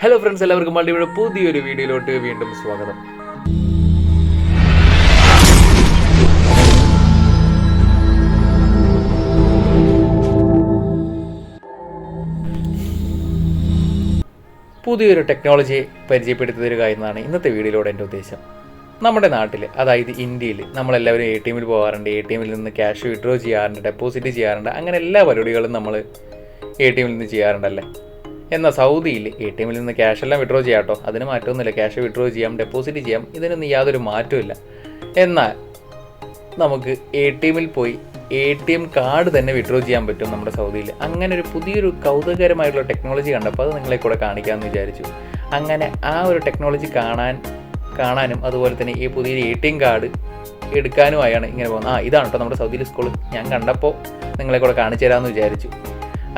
Hello friends, എല്ലാവർക്കും മൾട്ടിയുടെ പുതിയൊരു വീഡിയോയിലോട്ട് വീണ്ടും സ്വാഗതം. പുതിയൊരു ടെക്നോളജിയെ പരിചയപ്പെടുത്തി തരിക എന്നതാണ് ഇന്നത്തെ വീഡിയോയിലൂടെ എൻ്റെ ഉദ്ദേശം. നമ്മുടെ നാട്ടിൽ, അതായത് ഇന്ത്യയിൽ, നമ്മളെല്ലാവരും ATM പോകാറുണ്ട്. ATM നിന്ന് ക്യാഷ് വിഡ്രോ ചെയ്യാറുണ്ട്, ഡെപ്പോസിറ്റ് ചെയ്യാറുണ്ട്. അങ്ങനെ എല്ലാ പരിപാടികളും നമ്മൾ ATM നിന്ന് ചെയ്യാറുണ്ടല്ലേ. എന്നാൽ സൗദിയിൽ ATM നിന്ന് ക്യാഷ് എല്ലാം വിഡ്രോ ചെയ്യാം കേട്ടോ, അതിന് മാറ്റമൊന്നുമില്ല. ക്യാഷ് വിഡ്രോ ചെയ്യാം, ഡെപ്പോസിറ്റ് ചെയ്യാം, ഇതിനൊന്നും യാതൊരു മാറ്റമില്ല. എന്നാൽ നമുക്ക് ATM പോയി ATM കാർഡ് തന്നെ വിഡ്രോ ചെയ്യാൻ പറ്റും നമ്മുടെ സൗദിയിൽ. അങ്ങനെ ഒരു പുതിയൊരു കൗതുകകരമായിട്ടുള്ള ടെക്നോളജി കണ്ടപ്പോൾ അത് നിങ്ങളെ കൂടെ കാണിക്കാമെന്ന് വിചാരിച്ചു. അങ്ങനെ ആ ഒരു ടെക്നോളജി കാണാനും അതുപോലെ തന്നെ ഈ പുതിയൊരു ATM കാർഡ് എടുക്കാനുമായാണ് ഇങ്ങനെ പോകുന്നത്. ഇതാണ് കേട്ടോ നമ്മുടെ സൗദിയിലെ സ്കൂൾ. ഞാൻ കണ്ടപ്പോൾ നിങ്ങളെ കൂടെ കാണിച്ചു തരാമെന്ന് വിചാരിച്ചു.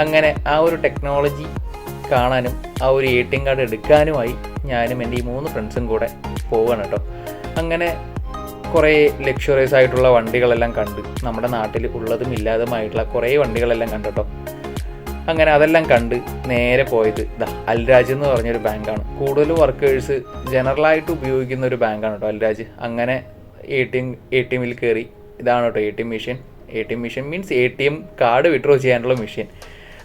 അങ്ങനെ ആ ഒരു ടെക്നോളജി കാണാനും ആ ഒരു ATM കാർഡ് എടുക്കാനുമായി ഞാനും എൻ്റെ ഈ 3 ഫ്രണ്ട്സും കൂടെ പോവുകയാണ് കേട്ടോ. അങ്ങനെ കുറേ ലക്ഷറിയസ് ആയിട്ടുള്ള വണ്ടികളെല്ലാം കണ്ട്, നമ്മുടെ നാട്ടിൽ ഉള്ളതും ഇല്ലാതുമായിട്ടുള്ള കുറേ വണ്ടികളെല്ലാം കണ്ടു കേട്ടോ. അങ്ങനെ അതെല്ലാം കണ്ട് നേരെ പോയത് അൽരാജ് എന്ന് പറഞ്ഞൊരു ബാങ്കാണ്. കൂടുതലും വർക്കേഴ്സ് ജനറലായിട്ട് ഉപയോഗിക്കുന്ന ഒരു ബാങ്കാണ് കേട്ടോ അൽരാജ്. അങ്ങനെ ATM കയറി. ഇതാണ് കേട്ടോ ATM machine means ATM card withdraw ചെയ്യാനുള്ള മെഷീൻ.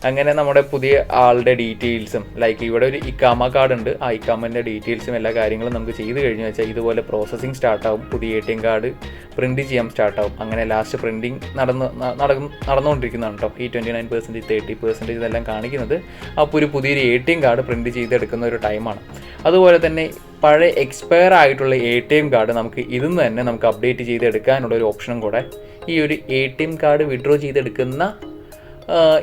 അങ്ങനെ നമ്മുടെ പുതിയ ആളുടെ ഡീറ്റെയിൽസും, ലൈക്ക് ഇവിടെ ഒരു ഇക്കാമ കാർഡ് ഉണ്ട്, ആ ഇക്കാമൻ്റെ ഡീറ്റെയിൽസും എല്ലാ കാര്യങ്ങളും നമുക്ക് ചെയ്ത് കഴിഞ്ഞു വെച്ചാൽ ഇതുപോലെ പ്രോസസ്സിങ് സ്റ്റാർട്ടാവും. പുതിയ ATM കാർഡ് പ്രിൻറ്റ് ചെയ്യാൻ സ്റ്റാർട്ടാവും. അങ്ങനെ ലാസ്റ്റ് പ്രിൻറ്റിങ് നടന്നുകൊണ്ടിരിക്കുന്നതാണ് കേട്ടോ. ഈ 29%, 30% ഇതെല്ലാം കാണിക്കുന്നത് അപ്പോൾ ഒരു പുതിയൊരു ATM കാർഡ് പ്രിൻറ്റ് ചെയ്തെടുക്കുന്ന ഒരു ടൈമാണ്. അതുപോലെ തന്നെ പഴയ എക്സ്പയർ ആയിട്ടുള്ള ATM കാർഡ് നമുക്ക് ഇതിന്ന് തന്നെ നമുക്ക് അപ്ഡേറ്റ് ചെയ്തെടുക്കാനുള്ള ഒരു ഓപ്ഷനും കൂടെ ഈ ഒരു ATM കാർഡ് വിഡ്രോ ചെയ്തെടുക്കുന്ന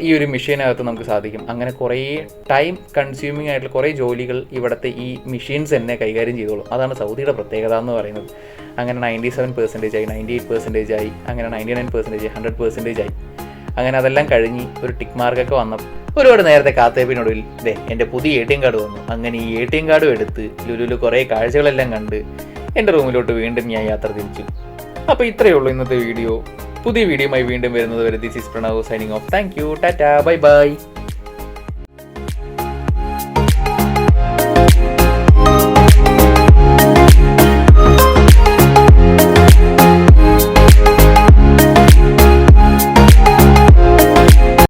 ഈ ഒരു മെഷീനകത്ത് നമുക്ക് സാധിക്കും. അങ്ങനെ കുറേ ടൈം കൺസ്യൂമിങ് ആയിട്ടുള്ള കുറേ ജോലികൾ ഇവിടുത്തെ ഈ മെഷീൻസ് തന്നെ കൈകാര്യം ചെയ്തോളും. അതാണ് സൗദിയുടെ പ്രത്യേകത എന്ന് പറയുന്നത്. അങ്ങനെ 97% ആയി, 98% ആയി, അങ്ങനെ 99%, 100% ആയി. അങ്ങനെ അതെല്ലാം കഴിഞ്ഞ് ഒരു ടിക്ക് മാർക്കൊക്കെ വന്നപ്പോൾ ഒരുപാട് നേരത്തെ കാത്തേപ്പിനൊടുവിൽ എൻ്റെ പുതിയ ATM കാർഡ് വന്നു. അങ്ങനെ ഈ ATM കാർഡും എടുത്ത് ലുലുവിൽ കുറേ കാഴ്ചകളെല്ലാം കണ്ട് എൻ്റെ റൂമിലോട്ട് വീണ്ടും ഞാൻ യാത്ര തിരിച്ചു. അപ്പോൾ ഇത്രയേ ഉള്ളൂ ഇന്നത്തെ വീഡിയോ. പുതിയ വീഡിയോയുമായി വീണ്ടും വരുന്നത് വരെ this is Pranav signing off. Thank you, Tata, bye bye.